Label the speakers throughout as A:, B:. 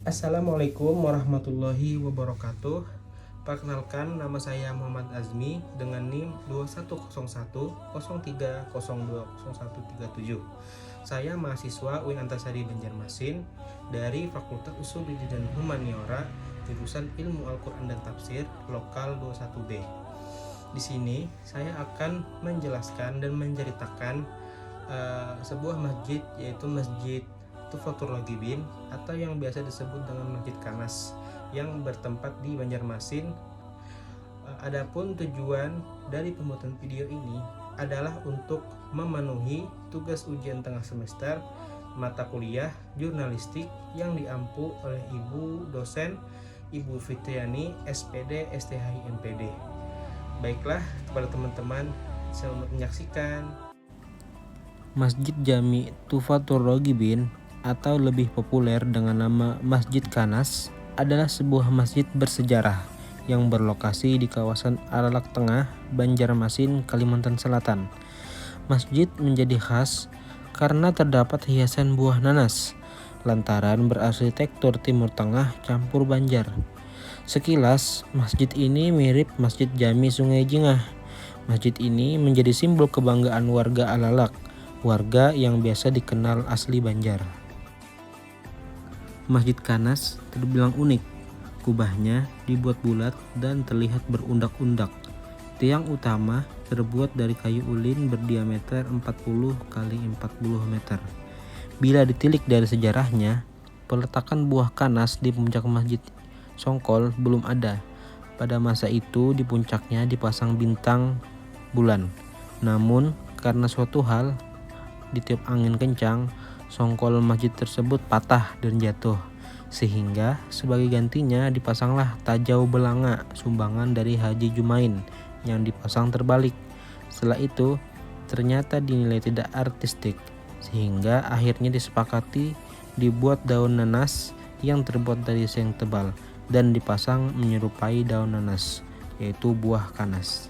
A: Assalamualaikum warahmatullahi wabarakatuh. Perkenalkan, nama saya Muhammad Azmi dengan NIM 210103020137. Saya mahasiswa UIN Antasari Banjarmasin dari Fakultas Usuluddin dan Humaniora, jurusan Ilmu Al-Quran dan Tafsir, lokal 21B. Di sini saya akan menjelaskan dan menceritakan sebuah masjid, yaitu Masjid Tufatul Ragibin atau yang biasa disebut dengan Masjid Kanas yang bertempat di Banjarmasin. Adapun tujuan dari pembuatan video ini adalah untuk memenuhi tugas ujian tengah semester mata kuliah jurnalistik yang diampu oleh Ibu dosen Ibu Fitriani SPD STHI MPD. Baiklah, kepada teman-teman, selamat menyaksikan.
B: Masjid Jami Tufatul Ragibin atau lebih populer dengan nama Masjid Kanas adalah sebuah masjid bersejarah yang berlokasi di kawasan Alalak Tengah, Banjarmasin, Kalimantan Selatan. Masjid menjadi khas karena terdapat hiasan buah nanas lantaran berarsitektur Timur Tengah campur Banjar. Sekilas, masjid ini mirip Masjid Jami Sungai Jingah. Masjid ini menjadi simbol kebanggaan warga Alalak, warga yang biasa dikenal asli Banjar. Masjid Kanas terbilang unik. Kubahnya dibuat bulat dan terlihat berundak-undak. Tiang utama terbuat dari kayu ulin berdiameter 40 x 40 meter. Bila ditilik dari sejarahnya, peletakan buah kanas di puncak Masjid Songkol belum ada. Pada masa itu di puncaknya dipasang bintang bulan. Namun karena suatu hal, ditiup angin kencang, songkol masjid tersebut patah dan jatuh. Sehingga sebagai gantinya dipasanglah tajau belanga sumbangan dari Haji Jumain yang dipasang terbalik. Setelah itu ternyata dinilai tidak artistik, sehingga akhirnya disepakati dibuat daun nanas yang terbuat dari seng tebal dan dipasang menyerupai daun nanas, yaitu buah kanas.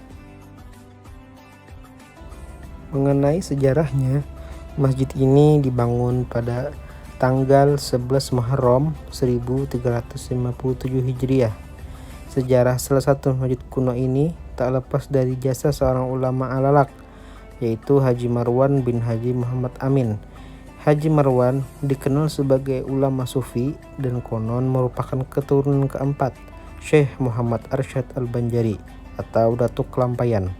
A: Mengenai sejarahnya, masjid ini dibangun pada tanggal 11 Muharram 1357 Hijriah. Sejarah salah satu masjid kuno ini tak lepas dari jasa seorang ulama Alalak, yaitu Haji Marwan bin Haji Muhammad Amin. Haji Marwan dikenal sebagai ulama sufi dan konon merupakan keturunan keempat Syekh Muhammad Arsyad Al-Banjari atau Datuk Kelampayan.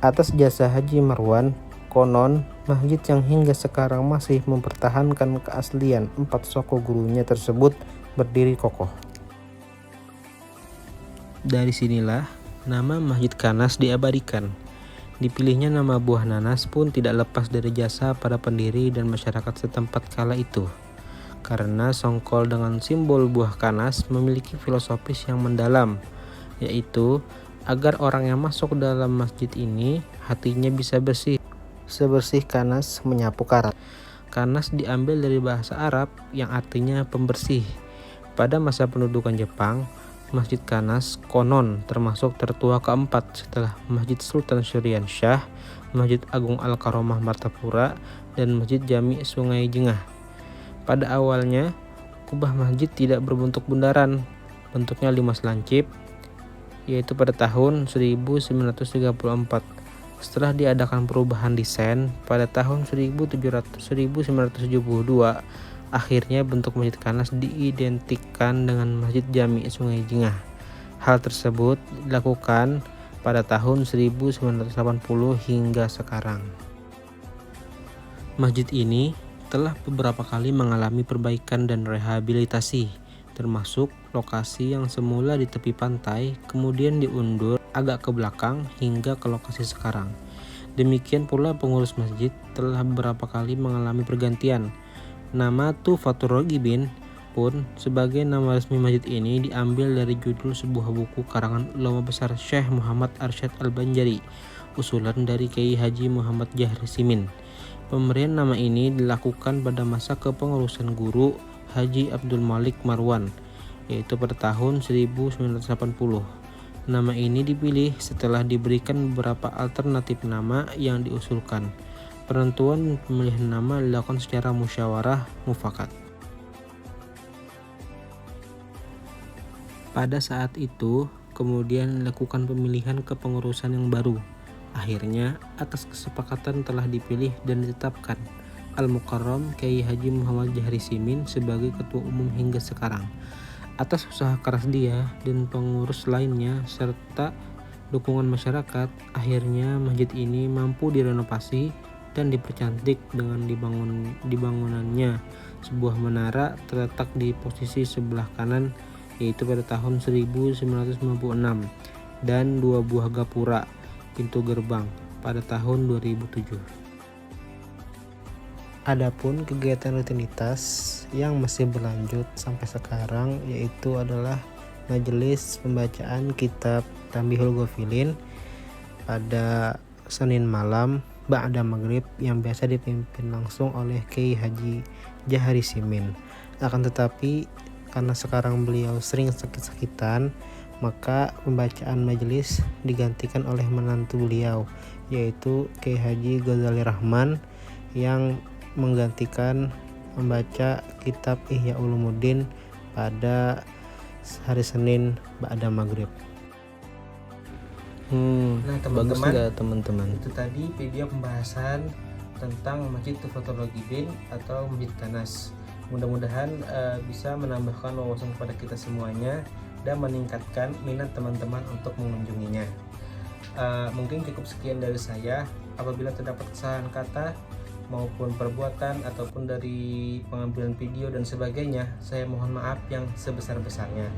A: Atas jasa Haji Marwan, konon masjid yang hingga sekarang masih mempertahankan keaslian 4 soko gurunya tersebut berdiri kokoh.
B: Dari sinilah nama Masjid Kanas diabadikan. Dipilihnya nama buah nanas pun tidak lepas dari jasa para pendiri dan masyarakat setempat kala itu. Karena songkol dengan simbol buah kanas memiliki filosofis yang mendalam, yaitu agar orang yang masuk dalam masjid ini hatinya bisa bersih, sebersih kanas menyapu karat. Kanas diambil dari bahasa Arab yang artinya pembersih. Pada masa pendudukan Jepang, Masjid Kanas konon termasuk tertua keempat setelah Masjid Sultan Syurian Shah, Masjid Agung Al-Karomah Martapura, dan Masjid Jami Sungai Jingah. Pada awalnya, kubah masjid tidak berbentuk bundaran, bentuknya 5 lancip, yaitu pada tahun 1934. Setelah diadakan perubahan desain pada tahun 1972, akhirnya bentuk Masjid Kanas diidentikan dengan Masjid Jami Sungai Jingah. Hal tersebut dilakukan pada tahun 1980 hingga sekarang. Masjid ini telah beberapa kali mengalami perbaikan dan rehabilitasi, termasuk lokasi yang semula di tepi pantai kemudian diundur agak ke belakang hingga ke lokasi sekarang. Demikian pula pengurus masjid telah beberapa kali mengalami pergantian. Nama Tufatul Ragibin pun sebagai nama resmi masjid ini diambil dari judul sebuah buku karangan ulama besar Syekh Muhammad Arsyad Al-Banjari, usulan dari Kiai Haji Muhammad Jahri Simin. Pemberian nama ini dilakukan pada masa kepengurusan guru Haji Abdul Malik Marwan, yaitu pada tahun 1980. Nama ini dipilih setelah diberikan beberapa alternatif nama yang diusulkan. Penentuan pemilihan nama dilakukan secara musyawarah mufakat. Pada saat itu, kemudian dilakukan pemilihan kepengurusan yang baru. Akhirnya, atas kesepakatan telah dipilih dan ditetapkan Al-Mukarram Kiai Haji Muhammad Jahri Simin sebagai ketua umum hingga sekarang. Atas usaha keras dia dan pengurus lainnya serta dukungan masyarakat, akhirnya masjid ini mampu direnovasi dan dipercantik dengan dibangunannya sebuah menara terletak di posisi sebelah kanan, yaitu pada tahun 1996, dan 2 buah gapura pintu gerbang pada tahun 2007. Adapun kegiatan rutinitas yang masih berlanjut sampai sekarang yaitu adalah majelis pembacaan kitab Tanbihul Ghafilin pada Senin malam ba'da maghrib yang biasa dipimpin langsung oleh Kiai Haji Jahri Simin. Akan tetapi karena sekarang beliau sering sakit-sakitan, maka pembacaan majelis digantikan oleh menantu beliau, yaitu Kiai Haji Ghazali Rahman, yang menggantikan membaca kitab Ihya Ulumuddin pada hari Senin ba'da maghrib.
A: Nah,
B: Bagus
A: teman-teman,
B: nggak teman-teman?
A: itu tadi video pembahasan tentang Masjid Tufatul Ghibin atau Masjid Kanas. Mudah-mudahan bisa menambahkan wawasan kepada kita semuanya dan meningkatkan minat teman-teman untuk mengunjunginya. Mungkin cukup sekian dari saya. Apabila terdapat kesalahan kata maupun perbuatan ataupun dari pengambilan video dan sebagainya, saya mohon maaf yang sebesar-besarnya.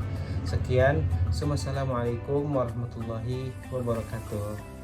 A: Sekian, wassalamualaikum warahmatullahi wabarakatuh.